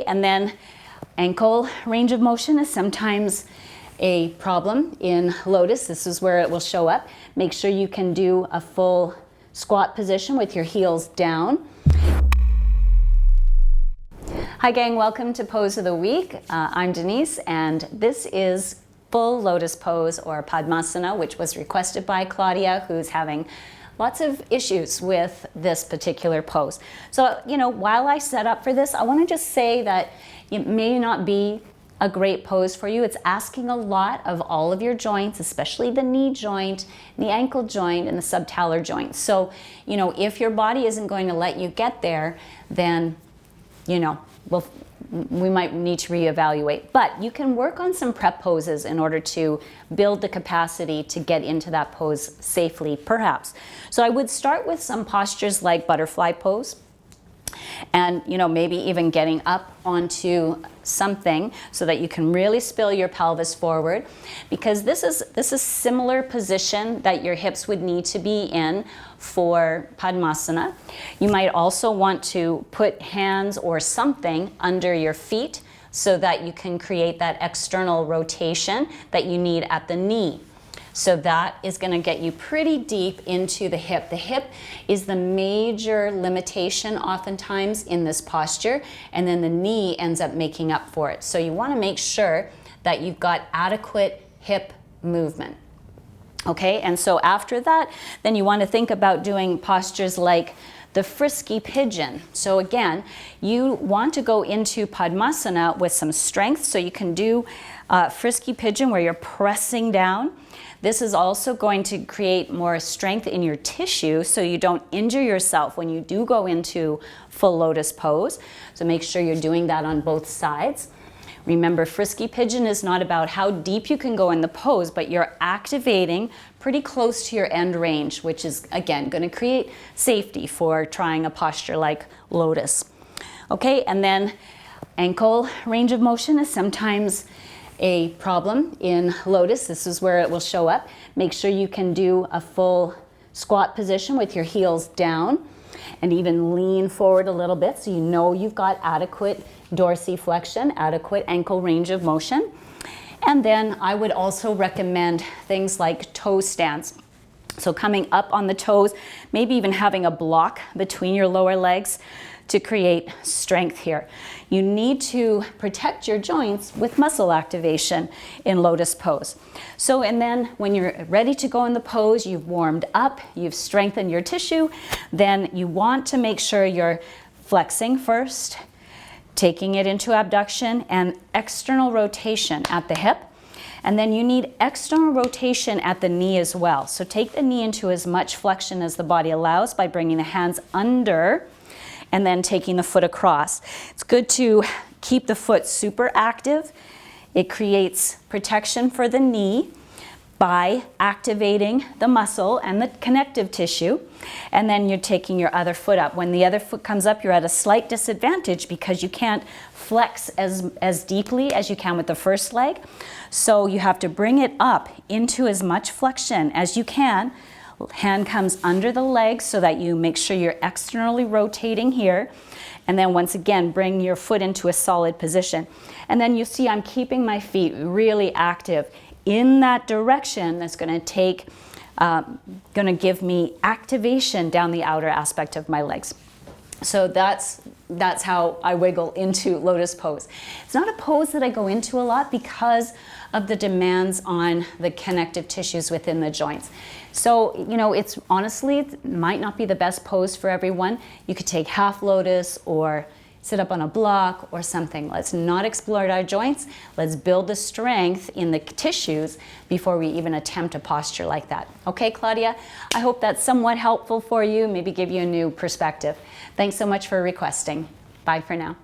And then ankle range of motion is sometimes a problem in Lotus. This is where it will show up. Make sure you can do a full squat position with your heels down. Hi gang, welcome to Pose of the Week. I'm Denise and this is full Lotus pose or Padmasana, which was requested by Claudia, who's having lots of issues with this particular pose. So, while I set up for this, I want to just say that it may not be a great pose for you. It's asking a lot of all of your joints, especially the knee joint, the ankle joint, and the subtalar joint. So, if your body isn't going to let you get there, then, we might need to reevaluate. But you can work on some prep poses in order to build the capacity to get into that pose safely, perhaps. So I would start with some postures like butterfly pose. And maybe even getting up onto something so that you can really spill your pelvis forward, because this is similar position that your hips would need to be in for Padmasana. You might also want to put hands or something under your feet so that you can create that external rotation that you need at the knee. So that is going to get you pretty deep into the hip. The hip is the major limitation oftentimes in this posture, and then the knee ends up making up for it. So you want to make sure that you've got adequate hip movement. Okay, and so after that, then you want to think about doing postures like the frisky pigeon. So again, you want to go into Padmasana with some strength, so you can do frisky pigeon where you're pressing down. This is also going to create more strength in your tissue so you don't injure yourself when you do go into full lotus pose. So make sure you're doing that on both sides. Remember, frisky pigeon is not about how deep you can go in the pose, but you're activating pretty close to your end range, which is, again, going to create safety for trying a posture like lotus. Okay, and then ankle range of motion is sometimes a problem in Lotus. This is where it will show up. Make sure you can do a full squat position with your heels down and even lean forward a little bit so you've got adequate dorsiflexion, adequate ankle range of motion. And then I would also recommend things like toe stands. So coming up on the toes, maybe even having a block between your lower legs to create strength here. You need to protect your joints with muscle activation in lotus pose. So, and then when you're ready to go in the pose, you've warmed up, you've strengthened your tissue, then you want to make sure you're flexing first, taking it into abduction and external rotation at the hip. And then you need external rotation at the knee as well. So take the knee into as much flexion as the body allows by bringing the hands under and then taking the foot across. It's good to keep the foot super active. It creates protection for the knee by activating the muscle and the connective tissue. And then you're taking your other foot up. When the other foot comes up, you're at a slight disadvantage because you can't flex as deeply as you can with the first leg. So you have to bring it up into as much flexion as you can. Hand comes under the leg so that you make sure you're externally rotating here. And then once again, bring your foot into a solid position. And then you see I'm keeping my feet really active in that direction. That's going to give me activation down the outer aspect of my legs. So that's how I wiggle into lotus pose. It's not a pose that I go into a lot because of the demands on the connective tissues within the joints. So, it's honestly, it might not be the best pose for everyone. You could take half lotus or sit up on a block or something. Let's not explode our joints. Let's build the strength in the tissues before we even attempt a posture like that. Okay, Claudia? I hope that's somewhat helpful for you, maybe give you a new perspective. Thanks so much for requesting. Bye for now.